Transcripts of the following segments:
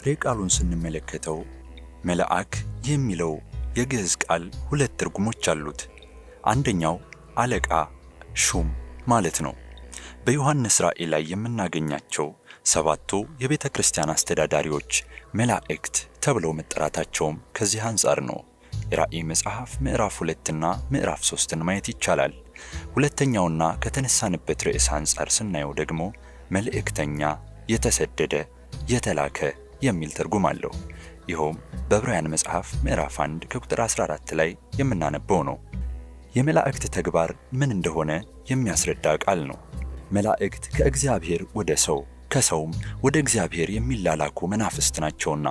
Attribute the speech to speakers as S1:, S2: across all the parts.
S1: ጥሬ ቃሉን ስንመለከተው መልአክ የሚለው የግዕዝ ቃል ሁለት ትርጉሞች አሉት። አንደኛው አለቃ፣ ሹም ማለት ነው። በዮሐንስ ራእይ ላይ የምናገኛቸው ሰባቱ የቤተ ክርስቲያን አስተዳዳሪዎች መላእክት ተብለው መጠራታቸውም ከዚህ አንጻር ነው። የራእይ መጽሐፍ ምዕራፍ 2 እና ምዕራፍ 3ን ማየት ይቻላል። ሁለተኛውና ከተነሳንበት ርዕስ አንጻር ስናየው ደግሞ መልእክተኛ፣ የተሰደደ፣ የተላከ የሚል ትርጉም አለው። ይኸውም በዕብራውያን መጽሐፍ ምዕራፍ 1 ከቁጥር 14 ላይ የምናነበው ነው። የመላእክት ተግባር ምን እንደሆነ የሚያስረዳ ቃል ነው። መላእክት ከእግዚአብሔር ወደ ሰው ከሰውም ወደ እግዚአብሔር የሚላላኩ መናፍስት ናቸውና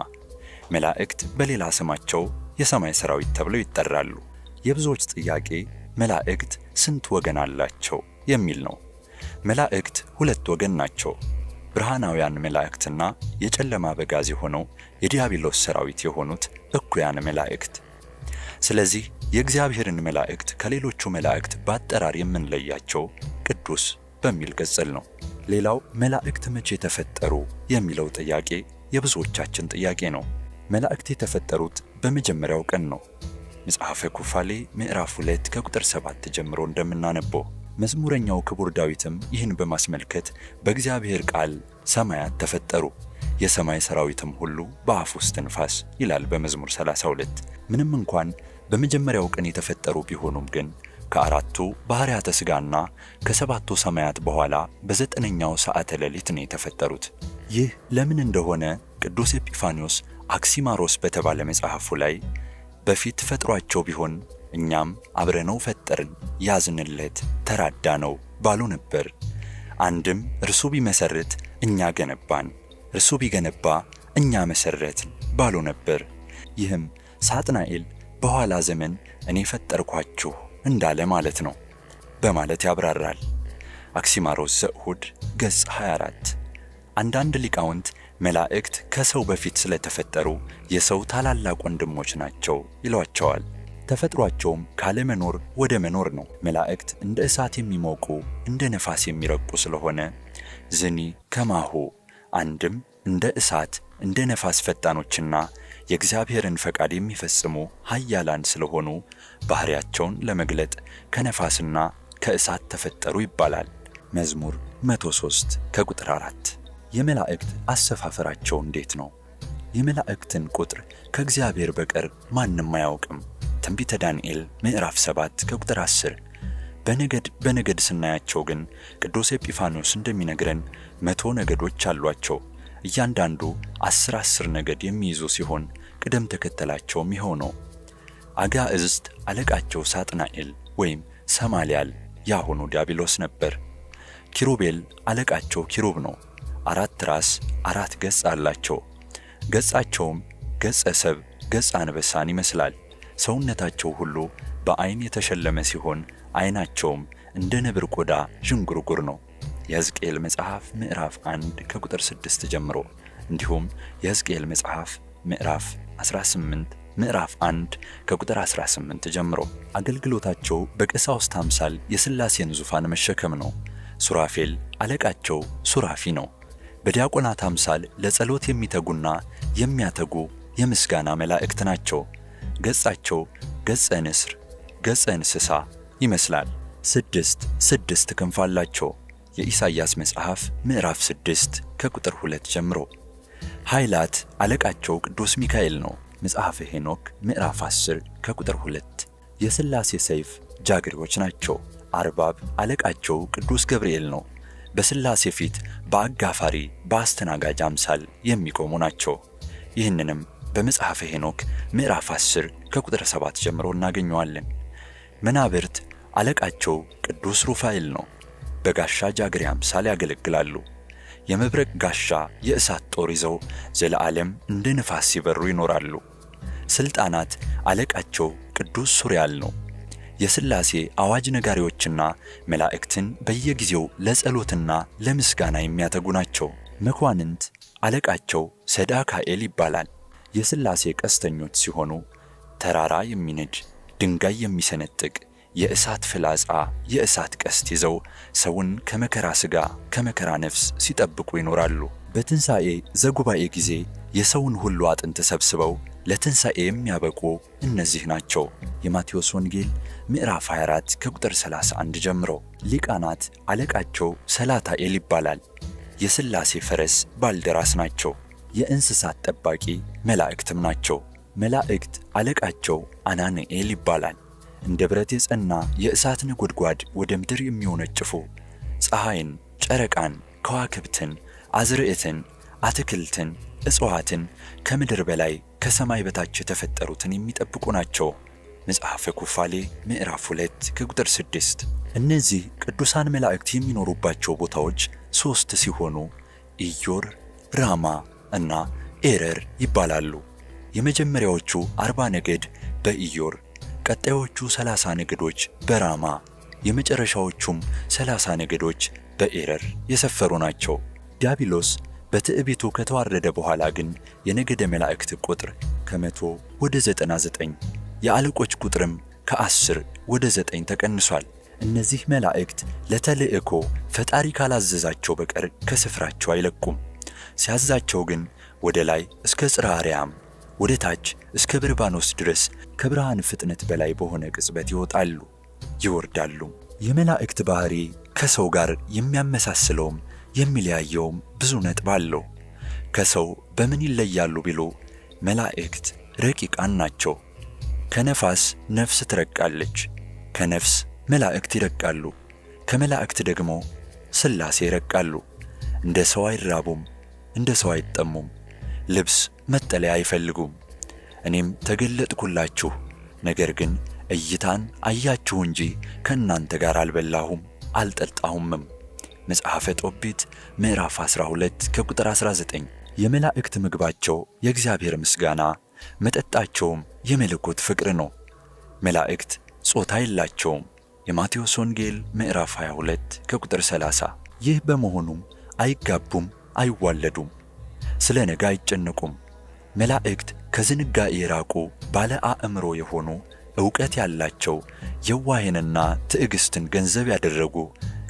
S1: መላእክት በሌላ ስማቸው የሰማይ ሰራዊት ተብለው ይጠራሉ። የብዙዎች ጥያቄ መላእክት ስንት ወገን አላቸው የሚል ነው። መላእክት ሁለት ወገን ናቸው። ብርሃናውያን መላእክትና የጨለማ አበጋዝ የሆነው የዲያብሎስ ሰራዊት የሆኑት እኩያን መላእክት። ስለዚህ የእግዚአብሔርን መላእክት ከሌሎቹ መላእክት በአጠራር የምንለያቸው ቅዱስ በሚል ቅጽል ነው። ሌላው መላእክት መቼ ተፈጠሩ የሚለው ጥያቄ የብዙዎቻችን ጥያቄ ነው። መላእክት የተፈጠሩት በመጀመሪያው ቀን ነው። መጽሐፈ ኩፋሌ ምዕራፍ 2 ከቁጥር 7 ጀምሮ እንደምናነበው መዝሙረኛው ክቡር ዳዊትም ይህን በማስመልከት በእግዚአብሔር ቃል ሰማያት ተፈጠሩ፣ የሰማይ ሰራዊትም ሁሉ በአፉ እስትንፋስ ይላል በመዝሙር 32። ምንም እንኳን በመጀመሪያው ቀን የተፈጠሩ ቢሆኑም ግን ከአራቱ ባህርያተ ሥጋና ከሰባቱ ሰማያት በኋላ በዘጠነኛው ሰዓተ ሌሊት ነው የተፈጠሩት። ይህ ለምን እንደሆነ ቅዱስ ኤጲፋንዮስ አክሲማሮስ በተባለ መጽሐፉ ላይ በፊት ፈጥሯቸው ቢሆን እኛም አብረነው ፈጠርን፣ ያዝንለት፣ ተራዳ ነው ባሉ ነበር። አንድም እርሱ ቢመሰርት እኛ ገነባን፣ እርሱ ቢገነባ እኛ መሰረትን ባሉ ነበር። ይህም ሳጥናኤል በኋላ ዘመን እኔ ፈጠርኳችሁ እንዳለ ማለት ነው በማለት ያብራራል። አክሲማሮስ ዘእሁድ ገጽ 24። አንዳንድ ሊቃውንት መላእክት ከሰው በፊት ስለተፈጠሩ የሰው ታላላቅ ወንድሞች ናቸው ይሏቸዋል። ተፈጥሯቸውም ካለመኖር ወደ መኖር ነው። መላእክት እንደ እሳት የሚሞቁ እንደ ነፋስ የሚረቁ ስለሆነ ዝኒ ከማሁ አንድም እንደ እሳት እንደ ነፋስ ፈጣኖችና የእግዚአብሔርን ፈቃድ የሚፈጽሙ ኃያላን ስለሆኑ ባህሪያቸውን ለመግለጥ ከነፋስና ከእሳት ተፈጠሩ ይባላል። መዝሙር 103 ከቁጥር 4። የመላእክት አሰፋፈራቸው እንዴት ነው? የመላእክትን ቁጥር ከእግዚአብሔር በቀር ማንም አያውቅም። ትንቢተ ዳንኤል ምዕራፍ 7 ከቁጥር 10። በነገድ ስናያቸው ግን ቅዱስ ኤጲፋንዮስ እንደሚነግረን 100 ነገዶች አሏቸው። እያንዳንዱ 10 ነገድ የሚይዙ ሲሆን ቅደም ተከተላቸውም ይኸው ነው። አጋዕዝት አለቃቸው ሳጥናኤል ወይም ሰማልያል ያሁኑ ዲያብሎስ ነበር። ኪሩቤል አለቃቸው ኪሩብ ነው። 4 ራስ 4 ገጽ አላቸው። ገጻቸውም ገጸ ሰብ ገጸ አንበሳን ይመስላል። ሰውነታቸው ሁሉ በአይን የተሸለመ ሲሆን አይናቸውም እንደ ነብር ቆዳ ዥንጉርጉር ነው። የሕዝቅኤል መጽሐፍ ምዕራፍ 1 ከቁጥር 6 ጀምሮ እንዲሁም የሕዝቅኤል መጽሐፍ ምዕራፍ 18 ምዕራፍ 1 ከቁጥር 18 ጀምሮ አገልግሎታቸው በቀሳውስት አምሳል የሥላሴን ዙፋን መሸከም ነው። ሱራፌል አለቃቸው ሱራፊ ነው። በዲያቆናት አምሳል ለጸሎት የሚተጉና የሚያተጉ የምስጋና መላእክት ናቸው። ገጻቸው ገጸ ንስር ገጸ እንስሳ ይመስላል። 6 ክንፍ አላቸው። የኢሳይያስ መጽሐፍ ምዕራፍ 6 ከቁጥር 2 ጀምሮ። ኃይላት አለቃቸው ቅዱስ ሚካኤል ነው። መጽሐፈ ሄኖክ ምዕራፍ 10 ከቁጥር 2። የሥላሴ ሰይፍ ጃግሬዎች ናቸው። አርባብ አለቃቸው ቅዱስ ገብርኤል ነው። በሥላሴ ፊት በአጋፋሪ በአስተናጋጅ አምሳል የሚቆሙ ናቸው። ይህንንም በመጽሐፈ ሄኖክ ምዕራፍ 10 ከቁጥር 7 ጀምሮ እናገኘዋለን። መናብርት አለቃቸው ቅዱስ ሩፋኤል ነው። በጋሻ ጃግሬ አምሳል ያገለግላሉ። የመብረቅ ጋሻ የእሳት ጦር ይዘው ዘለዓለም እንደ ንፋስ ሲበሩ ይኖራሉ። ስልጣናት አለቃቸው ቅዱስ ሱሪያል ነው። የሥላሴ አዋጅ ነጋሪዎችና መላእክትን በየጊዜው ለጸሎትና ለምስጋና የሚያተጉ ናቸው። መኳንንት አለቃቸው ሰዳካኤል ይባላል። የሥላሴ ቀስተኞች ሲሆኑ ተራራ የሚንድ ድንጋይ የሚሰነጥቅ የእሳት ፍላጻ፣ የእሳት ቀስት ይዘው ሰውን ከመከራ ሥጋ ከመከራ ነፍስ ሲጠብቁ ይኖራሉ። በትንሣኤ ዘጉባኤ ጊዜ የሰውን ሁሉ አጥንት ሰብስበው ለትንሣኤ የሚያበቁ እነዚህ ናቸው። የማቴዎስ ወንጌል ምዕራፍ 24 ከቁጥር 31 ጀምሮ። ሊቃናት አለቃቸው ሰላታኤል ይባላል። የሥላሴ ፈረስ ባልደራስ ናቸው። የእንስሳት ጠባቂ መላእክትም ናቸው። መላእክት አለቃቸው አናንኤል ይባላል። እንደ ብረት የጸና የእሳት ነጎድጓድ ወደ ምድር የሚወነጭፉ ፀሐይን፣ ጨረቃን፣ ከዋክብትን፣ አዝርዕትን፣ አትክልትን፣ እጽዋትን ከምድር በላይ ከሰማይ በታች የተፈጠሩትን የሚጠብቁ ናቸው። መጽሐፈ ኩፋሌ ምዕራፍ 2 ከቁጥር 6። እነዚህ ቅዱሳን መላእክት የሚኖሩባቸው ቦታዎች 3 ሲሆኑ ኢዮር፣ ራማ እና ኤረር ይባላሉ። የመጀመሪያዎቹ 40 ነገድ በኢዮር፣ ቀጣዮቹ 30 ነገዶች በራማ፣ የመጨረሻዎቹም 30 ነገዶች በኤረር የሰፈሩ ናቸው። ዲያብሎስ በትዕቢቱ ከተዋረደ በኋላ ግን የነገደ መላእክት ቁጥር ከ100 ወደ 99፣ የአለቆች ቁጥርም ከ10 ወደ 9 ተቀንሷል። እነዚህ መላእክት ለተልእኮ ፈጣሪ ካላዘዛቸው በቀር ከስፍራቸው አይለቁም። ሲያዛቸው ግን ወደ ላይ እስከ ጽርሐ አርያም፣ ወደ ታች እስከ በርባኖስ ድረስ ከብርሃን ፍጥነት በላይ በሆነ ቅጽበት ይወጣሉ ይወርዳሉ። የመላእክት ባህሪ ከሰው ጋር የሚያመሳስለውም የሚለያየውም ብዙ ነጥብ አለው። ከሰው በምን ይለያሉ ቢሉ መላእክት ረቂቃን ናቸው። ከነፋስ ነፍስ ትረቃለች፣ ከነፍስ መላእክት ይረቃሉ፣ ከመላእክት ደግሞ ሥላሴ ይረቃሉ። እንደ ሰው አይራቡም፣ እንደ ሰው አይጠሙም፣ ልብስ መጠለያ አይፈልጉም። እኔም ተገለጥኩላችሁ፣ ነገር ግን እይታን አያችሁ እንጂ ከእናንተ ጋር አልበላሁም አልጠጣሁምም። መጽሐፈ ጦቢት ምዕራፍ 12 ከቁጥር 19። የመላእክት ምግባቸው የእግዚአብሔር ምስጋና፣ መጠጣቸውም የመለኮት ፍቅር ነው። መላእክት ጾታ የላቸውም። የማቴዎስ ወንጌል ምዕራፍ 22 ከቁጥር 30። ይህ በመሆኑም አይጋቡም፣ አይዋለዱም፣ ስለ ነገ አይጨነቁም። መላእክት ከዝንጋኤ የራቁ ባለ አእምሮ የሆኑ ዕውቀት ያላቸው የዋህንና ትዕግሥትን ገንዘብ ያደረጉ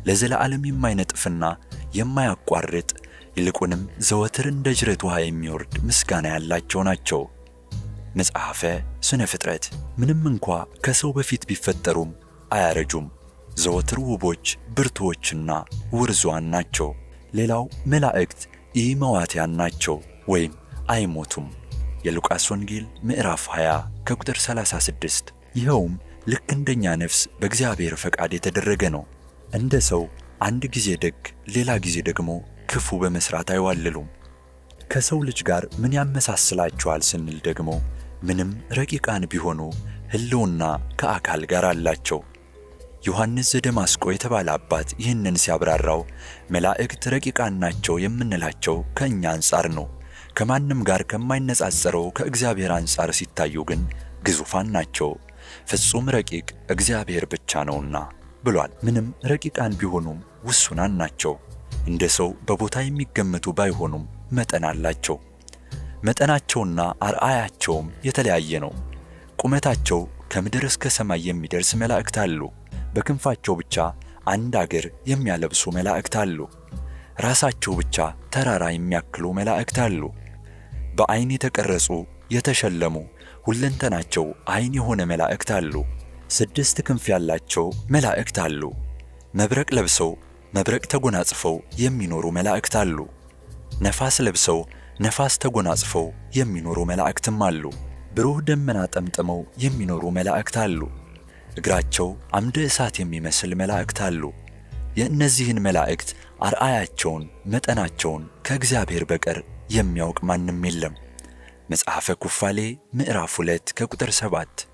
S1: ለዘላለም የማይነጥፍና የማያቋርጥ ይልቁንም ዘወትር እንደ ጅረት ውሃ የሚወርድ ምስጋና ያላቸው ናቸው። መጽሐፈ ስነ ፍጥረት። ምንም እንኳ ከሰው በፊት ቢፈጠሩም አያረጁም። ዘወትር ውቦች፣ ብርቱዎችና ውርዟን ናቸው። ሌላው መላእክት ኢመዋትያን ናቸው ወይም አይሞቱም። የሉቃስ ወንጌል ምዕራፍ 20 ከቁጥር 36። ይኸውም ልክ እንደኛ ነፍስ በእግዚአብሔር ፈቃድ የተደረገ ነው። እንደ ሰው አንድ ጊዜ ደግ ሌላ ጊዜ ደግሞ ክፉ በመስራት አይዋልሉም። ከሰው ልጅ ጋር ምን ያመሳስላቸዋል ስንል ደግሞ ምንም ረቂቃን ቢሆኑ ሕልውና ከአካል ጋር አላቸው። ዮሐንስ ዘደማስቆ የተባለ አባት ይህንን ሲያብራራው መላእክት ረቂቃን ናቸው የምንላቸው ከእኛ አንጻር ነው። ከማንም ጋር ከማይነጻጸረው ከእግዚአብሔር አንጻር ሲታዩ ግን ግዙፋን ናቸው። ፍጹም ረቂቅ እግዚአብሔር ብቻ ነውና ብሏል። ምንም ረቂቃን ቢሆኑም ውሱናን ናቸው። እንደ ሰው በቦታ የሚገመቱ ባይሆኑም መጠን አላቸው። መጠናቸውና አርአያቸውም የተለያየ ነው። ቁመታቸው ከምድር እስከ ሰማይ የሚደርስ መላእክት አሉ። በክንፋቸው ብቻ አንድ አገር የሚያለብሱ መላእክት አሉ። ራሳቸው ብቻ ተራራ የሚያክሉ መላእክት አሉ። በዓይን የተቀረጹ የተሸለሙ ሁለንተናቸው ዓይን የሆነ መላእክት አሉ። 6 ክንፍ ያላቸው መላእክት አሉ። መብረቅ ለብሰው መብረቅ ተጎናጽፈው የሚኖሩ መላእክት አሉ። ነፋስ ለብሰው ነፋስ ተጎናጽፈው የሚኖሩ መላእክትም አሉ። ብሩህ ደመና ጠምጥመው የሚኖሩ መላእክት አሉ። እግራቸው አምደ እሳት የሚመስል መላእክት አሉ። የእነዚህን መላእክት አርአያቸውን መጠናቸውን ከእግዚአብሔር በቀር የሚያውቅ ማንም የለም። መጽሐፈ ኩፋሌ ምዕራፍ 2 ከቁጥር 7።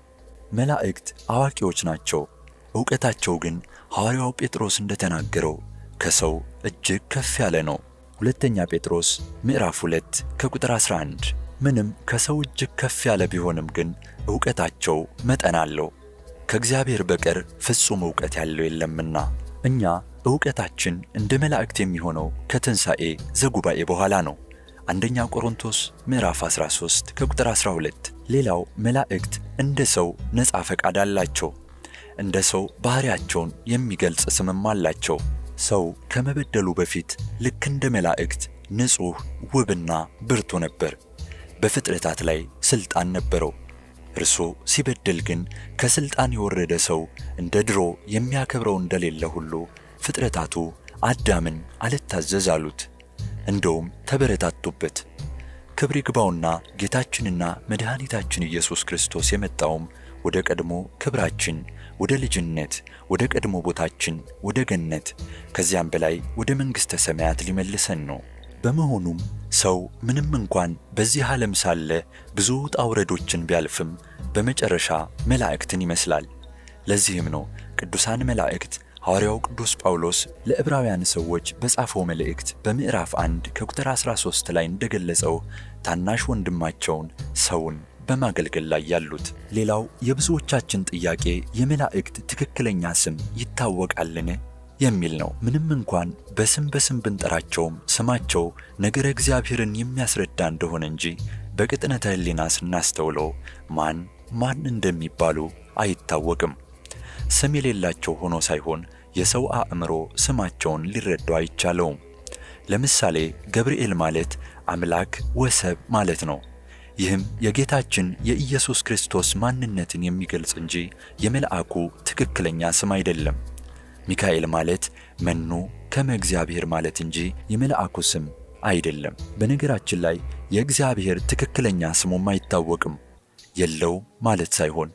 S1: መላእክት አዋቂዎች ናቸው። ዕውቀታቸው ግን ሐዋርያው ጴጥሮስ እንደተናገረው ከሰው እጅግ ከፍ ያለ ነው። ሁለተኛ ጴጥሮስ ምዕራፍ 2 ከቁጥር 11። ምንም ከሰው እጅግ ከፍ ያለ ቢሆንም ግን ዕውቀታቸው መጠን አለው። ከእግዚአብሔር በቀር ፍጹም ዕውቀት ያለው የለምና። እኛ ዕውቀታችን እንደ መላእክት የሚሆነው ከትንሣኤ ዘጉባኤ በኋላ ነው። አንደኛ ቆሮንቶስ ምዕራፍ 13 ከቁጥር 12። ሌላው መላእክት እንደ ሰው ነፃ ፈቃድ አላቸው። እንደ ሰው ባህሪያቸውን የሚገልጽ ስምም አላቸው። ሰው ከመበደሉ በፊት ልክ እንደ መላእክት ንጹሕ፣ ውብና ብርቱ ነበር። በፍጥረታት ላይ ሥልጣን ነበረው። እርሱ ሲበድል ግን ከሥልጣን የወረደ ሰው እንደ ድሮ የሚያከብረው እንደሌለ ሁሉ ፍጥረታቱ አዳምን አልታዘዝ አሉት። እንደውም ተበረታቱበት። ክብር ይግባውና ጌታችንና መድኃኒታችን ኢየሱስ ክርስቶስ የመጣውም ወደ ቀድሞ ክብራችን፣ ወደ ልጅነት፣ ወደ ቀድሞ ቦታችን፣ ወደ ገነት፣ ከዚያም በላይ ወደ መንግሥተ ሰማያት ሊመልሰን ነው። በመሆኑም ሰው ምንም እንኳን በዚህ ዓለም ሳለ ብዙ ውጣ ውረዶችን ቢያልፍም በመጨረሻ መላእክትን ይመስላል። ለዚህም ነው ቅዱሳን መላእክት ሐዋርያው ቅዱስ ጳውሎስ ለዕብራውያን ሰዎች በጻፈው መልእክት በምዕራፍ 1 ከቁጥር 13 ላይ እንደገለጸው ታናሽ ወንድማቸውን ሰውን በማገልገል ላይ ያሉት። ሌላው የብዙዎቻችን ጥያቄ የመላእክት ትክክለኛ ስም ይታወቃልን የሚል ነው። ምንም እንኳን በስም ብንጠራቸውም ስማቸው ነገረ እግዚአብሔርን የሚያስረዳ እንደሆነ እንጂ በቅጥነተ ሕሊና ስናስተውለው ማን እንደሚባሉ አይታወቅም። ስም የሌላቸው ሆኖ ሳይሆን የሰው አእምሮ ስማቸውን ሊረዳው አይቻለውም። ለምሳሌ ገብርኤል ማለት አምላክ ወሰብ ማለት ነው። ይህም የጌታችን የኢየሱስ ክርስቶስ ማንነትን የሚገልጽ እንጂ የመልአኩ ትክክለኛ ስም አይደለም። ሚካኤል ማለት መኑ ከመ እግዚአብሔር ማለት እንጂ የመልአኩ ስም አይደለም። በነገራችን ላይ የእግዚአብሔር ትክክለኛ ስሙም አይታወቅም። የለው ማለት ሳይሆን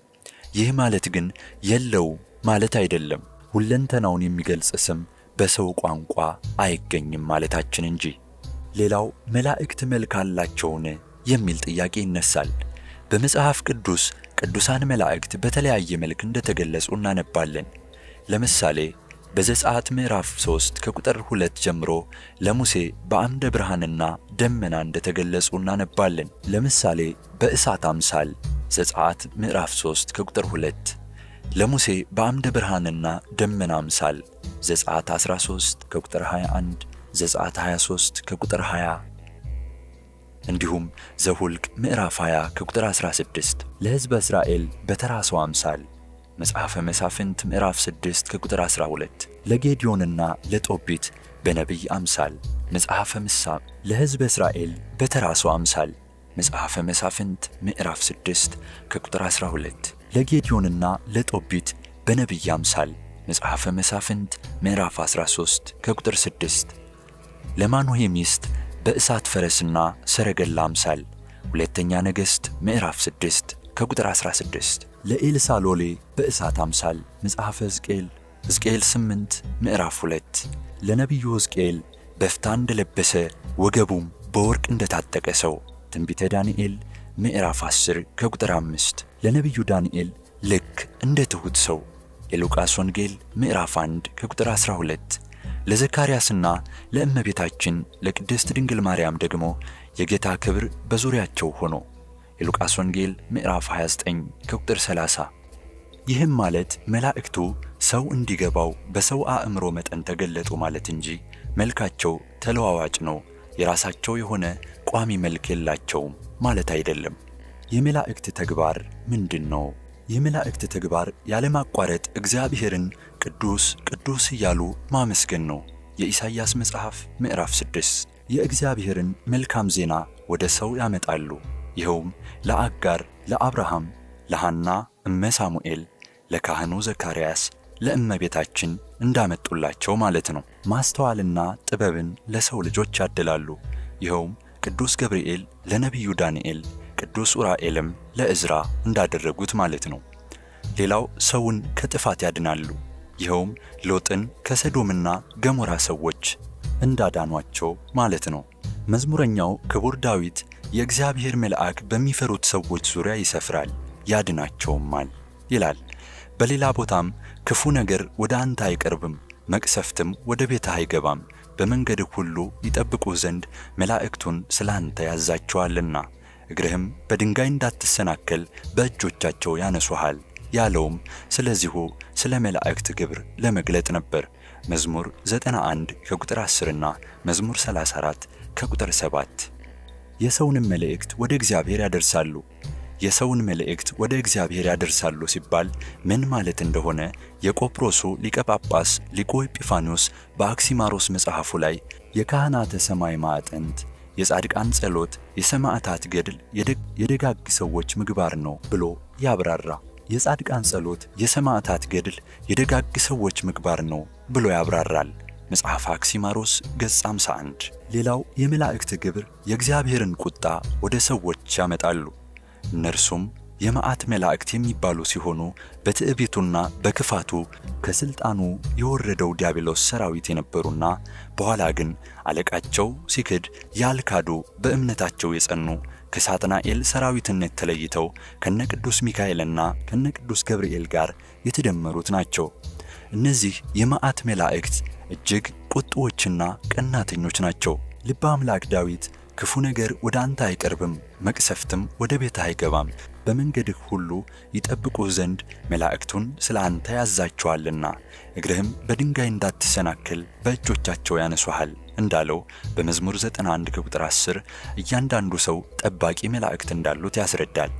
S1: ይህ ማለት ግን የለው ማለት አይደለም። ሁለንተናውን የሚገልጽ ስም በሰው ቋንቋ አይገኝም ማለታችን እንጂ። ሌላው መላእክት መልክ አላቸውን የሚል ጥያቄ ይነሳል። በመጽሐፍ ቅዱስ ቅዱሳን መላእክት በተለያየ መልክ እንደተገለጹ እናነባለን። ለምሳሌ በዘጸአት ምዕራፍ 3 ከቁጥር 2 ጀምሮ ለሙሴ በአምደ ብርሃንና ደመና እንደተገለጹ እናነባለን። ለምሳሌ በእሳት አምሳል ዘጸአት ምዕራፍ 3 ከቁጥር 2፣ ለሙሴ በአምደ ብርሃንና ደመና አምሳል ዘጸአት 13 ከቁጥር 21፣ ዘጸአት 23 ከቁጥር 20፣ እንዲሁም ዘሁልቅ ምዕራፍ 20 ከቁጥር 16 ለሕዝበ እስራኤል በተራሰው አምሳል መጽሐፈ መሳፍንት ምዕራፍ 6 ከቁጥር 12 ለጌዲዮንና ለጦቢት በነቢይ አምሳል መጽሐፈ ምሳም ለሕዝበ እስራኤል በተራሰው አምሳል መጽሐፈ መሳፍንት ምዕራፍ 6 ከቁጥር 12 ለጌዲዮንና ለጦቢት በነቢይ አምሳል መጽሐፈ መሳፍንት ምዕራፍ 13 ከቁጥር 6 ለማኑሄ ሚስት በእሳት ፈረስና ሰረገላ አምሳል ሁለተኛ ነገሥት ምዕራፍ 6 ከቁጥር 16 ለኤልሳ ሎሌ በእሳት አምሳል መጽሐፈ ሕዝቅኤል 8 ምዕራፍ 2 ለነቢዩ ሕዝቅኤል በፍታ እንደለበሰ ወገቡም በወርቅ እንደታጠቀ ሰው ትንቢተ ዳንኤል ምዕራፍ 10 ከቁጥር 5 ለነቢዩ ዳንኤል ልክ እንደ ትሑት ሰው የሉቃስ ወንጌል ምዕራፍ 1 ከቁጥር 12 ለዘካርያስና ለእመቤታችን ለቅድስት ድንግል ማርያም ደግሞ የጌታ ክብር በዙሪያቸው ሆኖ የሉቃስ ወንጌል ምዕራፍ 29 ከቁጥር 30። ይህም ማለት መላእክቱ ሰው እንዲገባው በሰው አእምሮ መጠን ተገለጡ ማለት እንጂ መልካቸው ተለዋዋጭ ነው፣ የራሳቸው የሆነ ቋሚ መልክ የላቸውም ማለት አይደለም። የመላእክት ተግባር ምንድን ነው? የመላእክት ተግባር ያለማቋረጥ እግዚአብሔርን ቅዱስ ቅዱስ እያሉ ማመስገን ነው። የኢሳይያስ መጽሐፍ ምዕራፍ 6 የእግዚአብሔርን መልካም ዜና ወደ ሰው ያመጣሉ። ይኸውም ለአጋር፣ ለአብርሃም፣ ለሐና እመ ሳሙኤል፣ ለካህኑ ዘካርያስ፣ ለእመቤታችን እንዳመጡላቸው ማለት ነው። ማስተዋልና ጥበብን ለሰው ልጆች ያድላሉ። ይኸውም ቅዱስ ገብርኤል ለነቢዩ ዳንኤል፣ ቅዱስ ኡራኤልም ለዕዝራ እንዳደረጉት ማለት ነው። ሌላው ሰውን ከጥፋት ያድናሉ። ይኸውም ሎጥን ከሰዶምና ገሞራ ሰዎች እንዳዳኗቸው ማለት ነው። መዝሙረኛው ክቡር ዳዊት የእግዚአብሔር መልአክ በሚፈሩት ሰዎች ዙሪያ ይሰፍራል ያድናቸውማል ይላል። በሌላ ቦታም ክፉ ነገር ወደ አንተ አይቀርብም፣ መቅሰፍትም ወደ ቤትህ አይገባም፣ በመንገድህ ሁሉ ይጠብቁህ ዘንድ መላእክቱን ስለ አንተ ያዛቸዋልና እግርህም በድንጋይ እንዳትሰናከል በእጆቻቸው ያነሱሃል ያለውም ስለዚሁ ስለ መላእክት ግብር ለመግለጥ ነበር። መዝሙር 91 ከቁጥር 10 እና መዝሙር 34 ከቁጥር 7። የሰውንም መልእክት ወደ እግዚአብሔር ያደርሳሉ። የሰውን መልእክት ወደ እግዚአብሔር ያደርሳሉ ሲባል ምን ማለት እንደሆነ የቆጵሮሱ ሊቀ ጳጳስ ሊቁ ኤጲፋንዮስ በአክሲማሮስ መጽሐፉ ላይ የካህናተ ሰማይ ማዕጠንት፣ የጻድቃን ጸሎት፣ የሰማዕታት ገድል የደጋግ ሰዎች ምግባር ነው ብሎ ያብራራ። የጻድቃን ጸሎት፣ የሰማዕታት ገድል የደጋግ ሰዎች ምግባር ነው ብሎ ያብራራል። መጽሐፈ አክሲማሮስ ገጽ 51። ሌላው የመላእክት ግብር የእግዚአብሔርን ቁጣ ወደ ሰዎች ያመጣሉ። እነርሱም የመዓት መላእክት የሚባሉ ሲሆኑ በትዕቢቱና በክፋቱ ከስልጣኑ የወረደው ዲያብሎስ ሰራዊት የነበሩና በኋላ ግን አለቃቸው ሲክድ ያልካዱ በእምነታቸው የጸኑ ከሳጥናኤል ሰራዊትነት ተለይተው ከነቅዱስ ሚካኤልና ከነቅዱስ ገብርኤል ጋር የተደመሩት ናቸው። እነዚህ የመዓት መላእክት እጅግ ቁጡዎችና ቀናተኞች ናቸው። ልበ አምላክ ዳዊት ክፉ ነገር ወደ አንተ አይቀርብም፣ መቅሰፍትም ወደ ቤትህ አይገባም፣ በመንገድህ ሁሉ ይጠብቁህ ዘንድ መላእክቱን ስለ አንተ ያዛቸዋልና እግርህም በድንጋይ እንዳትሰናክል በእጆቻቸው ያነሱሃል እንዳለው በመዝሙር 91 ከቁጥር 10 እያንዳንዱ ሰው ጠባቂ መላእክት እንዳሉት ያስረዳል።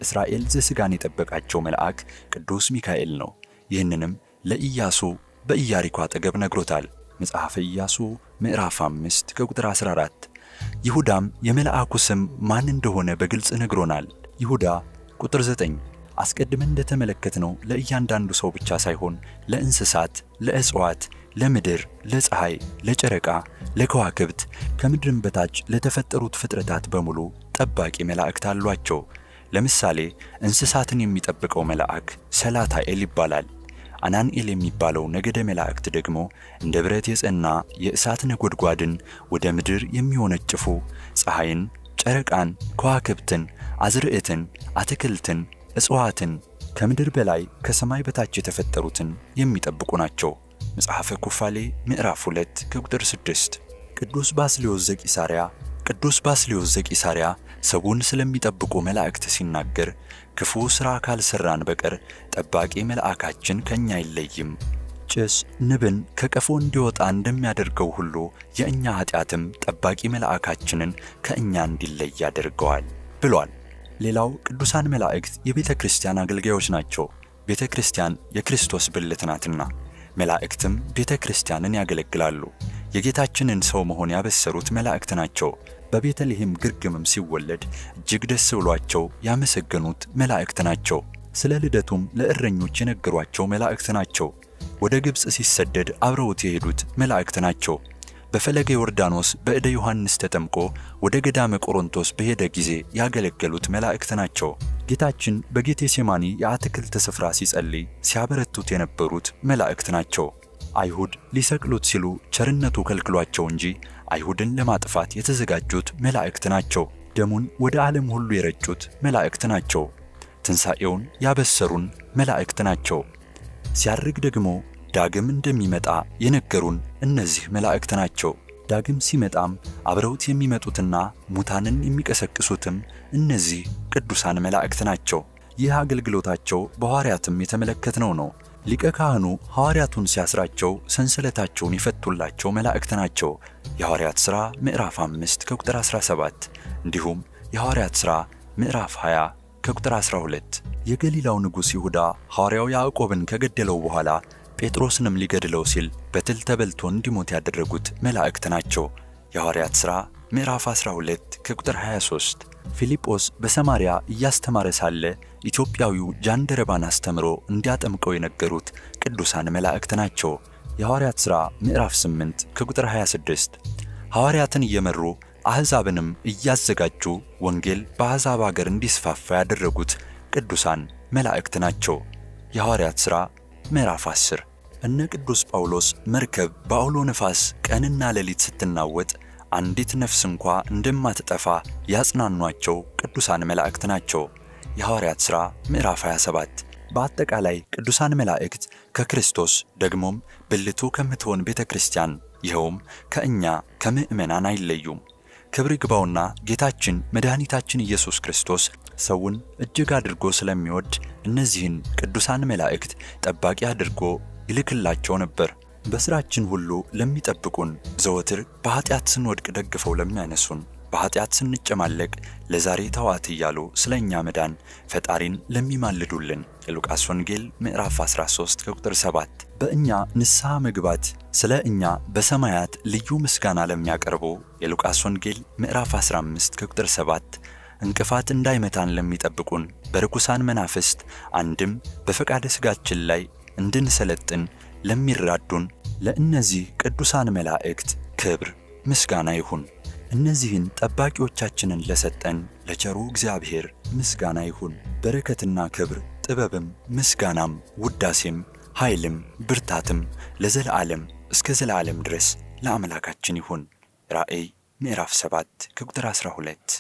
S1: እስራኤል ዘሥጋን የጠበቃቸው መልአክ ቅዱስ ሚካኤል ነው። ይህንንም ለኢያሱ በኢያሪኮ አጠገብ ነግሮታል። መጽሐፈ ኢያሱ ምዕራፍ 5 ከቁጥር 14። ይሁዳም የመልአኩ ስም ማን እንደሆነ በግልጽ ነግሮናል። ይሁዳ ቁጥር 9 አስቀድመን እንደተመለከትነው ለእያንዳንዱ ሰው ብቻ ሳይሆን ለእንስሳት፣ ለእጽዋት፣ ለምድር፣ ለፀሐይ፣ ለጨረቃ፣ ለከዋክብት ከምድርም በታች ለተፈጠሩት ፍጥረታት በሙሉ ጠባቂ መላእክት አሏቸው። ለምሳሌ እንስሳትን የሚጠብቀው መልአክ ሰላታኤል ይባላል። አናንኤል የሚባለው ነገደ መላእክት ደግሞ እንደ ብረት የጸና የእሳት ነጎድጓድን ወደ ምድር የሚወነጭፉ ፀሐይን፣ ጨረቃን፣ ከዋክብትን፣ አዝርዕትን፣ አትክልትን፣ እጽዋትን ከምድር በላይ ከሰማይ በታች የተፈጠሩትን የሚጠብቁ ናቸው። መጽሐፈ ኩፋሌ ምዕራፍ 2 ከቁጥር 6። ቅዱስ ባስልዮስ ዘቂሳርያ ሰውን ስለሚጠብቁ መላእክት ሲናገር ክፉ ሥራ ካልሰራን በቀር ጠባቂ መልአካችን ከኛ አይለይም። ጭስ ንብን ከቀፎ እንዲወጣ እንደሚያደርገው ሁሉ የእኛ ኃጢአትም ጠባቂ መልአካችንን ከእኛ እንዲለይ ያደርገዋል ብሏል። ሌላው ቅዱሳን መላእክት የቤተ ክርስቲያን አገልጋዮች ናቸው። ቤተ ክርስቲያን የክርስቶስ ብልት ናትና መላእክትም ቤተ ክርስቲያንን ያገለግላሉ። የጌታችንን ሰው መሆን ያበሰሩት መላእክት ናቸው። በቤተልሔም ግርግምም ሲወለድ እጅግ ደስ ብሏቸው ያመሰገኑት መላእክት ናቸው። ስለ ልደቱም ለእረኞች የነገሯቸው መላእክት ናቸው። ወደ ግብፅ ሲሰደድ አብረውት የሄዱት መላእክት ናቸው። በፈለገ ዮርዳኖስ በእደ ዮሐንስ ተጠምቆ ወደ ገዳመ ቆሮንቶስ በሄደ ጊዜ ያገለገሉት መላእክት ናቸው። ጌታችን በጌቴሴማኒ የአትክልት ስፍራ ሲጸልይ ሲያበረቱት የነበሩት መላእክት ናቸው። አይሁድ ሊሰቅሉት ሲሉ ቸርነቱ ከልክሏቸው እንጂ አይሁድን ለማጥፋት የተዘጋጁት መላእክት ናቸው። ደሙን ወደ ዓለም ሁሉ የረጩት መላእክት ናቸው። ትንሣኤውን ያበሰሩን መላእክት ናቸው። ሲያርግ ደግሞ ዳግም እንደሚመጣ የነገሩን እነዚህ መላእክት ናቸው። ዳግም ሲመጣም አብረውት የሚመጡትና ሙታንን የሚቀሰቅሱትም እነዚህ ቅዱሳን መላእክት ናቸው። ይህ አገልግሎታቸው በሐዋርያትም የተመለከትነው ነው። ሊቀ ካህኑ ሐዋርያቱን ሲያስራቸው ሰንሰለታቸውን የፈቱላቸው መላእክት ናቸው። የሐዋርያት ሥራ ምዕራፍ 5 ከቁጥር 17 እንዲሁም የሐዋርያት ሥራ ምዕራፍ 20 ከቁጥር 12። የገሊላው ንጉሥ ይሁዳ ሐዋርያው ያዕቆብን ከገደለው በኋላ ጴጥሮስንም ሊገድለው ሲል በትል ተበልቶ እንዲሞት ያደረጉት መላእክት ናቸው። የሐዋርያት ሥራ ምዕራፍ 12 ከቁጥር 23። ፊልጶስ በሰማርያ እያስተማረ ሳለ ኢትዮጵያዊው ጃንደረባን አስተምሮ እንዲያጠምቀው የነገሩት ቅዱሳን መላእክት ናቸው። የሐዋርያት ሥራ ምዕራፍ 8 ከቁጥር 26። ሐዋርያትን እየመሩ አሕዛብንም እያዘጋጁ ወንጌል በአሕዛብ አገር እንዲስፋፋ ያደረጉት ቅዱሳን መላእክት ናቸው። የሐዋርያት ሥራ ምዕራፍ 10። እነ ቅዱስ ጳውሎስ መርከብ በአውሎ ነፋስ ቀንና ሌሊት ስትናወጥ አንዲት ነፍስ እንኳ እንደማትጠፋ ያጽናኗቸው ቅዱሳን መላእክት ናቸው። የሐዋርያት ሥራ ምዕራፍ 27። በአጠቃላይ ቅዱሳን መላእክት ከክርስቶስ ደግሞም ብልቱ ከምትሆን ቤተ ክርስቲያን ይኸውም ከእኛ ከምእመናን አይለዩም። ክብር ይግባውና ጌታችን መድኃኒታችን ኢየሱስ ክርስቶስ ሰውን እጅግ አድርጎ ስለሚወድ እነዚህን ቅዱሳን መላእክት ጠባቂ አድርጎ ይልክላቸው ነበር። በሥራችን ሁሉ ለሚጠብቁን፣ ዘወትር በኃጢአት ስንወድቅ ደግፈው ለሚያነሱን፣ በኃጢአት ስንጨማለቅ ለዛሬ ተዋት እያሉ ስለ እኛ መዳን ፈጣሪን ለሚማልዱልን የሉቃስ ወንጌል ምዕራፍ 13 ከቁጥር 7 በእኛ ንስሐ መግባት ስለ እኛ በሰማያት ልዩ ምስጋና ለሚያቀርቡ የሉቃስ ወንጌል ምዕራፍ 15 ከቁጥር 7 እንቅፋት እንዳይመታን ለሚጠብቁን በርኩሳን መናፍስት አንድም በፈቃደ ሥጋችን ላይ እንድንሰለጥን ለሚራዱን ለእነዚህ ቅዱሳን መላእክት ክብር ምስጋና ይሁን። እነዚህን ጠባቂዎቻችንን ለሰጠን ለቸሩ እግዚአብሔር ምስጋና ይሁን። በረከትና ክብር፣ ጥበብም፣ ምስጋናም፣ ውዳሴም፣ ኃይልም፣ ብርታትም ለዘለዓለም እስከ ዘላለም ድረስ ለአምላካችን ይሁን። ራእይ ምዕራፍ 7 ከቁጥር 12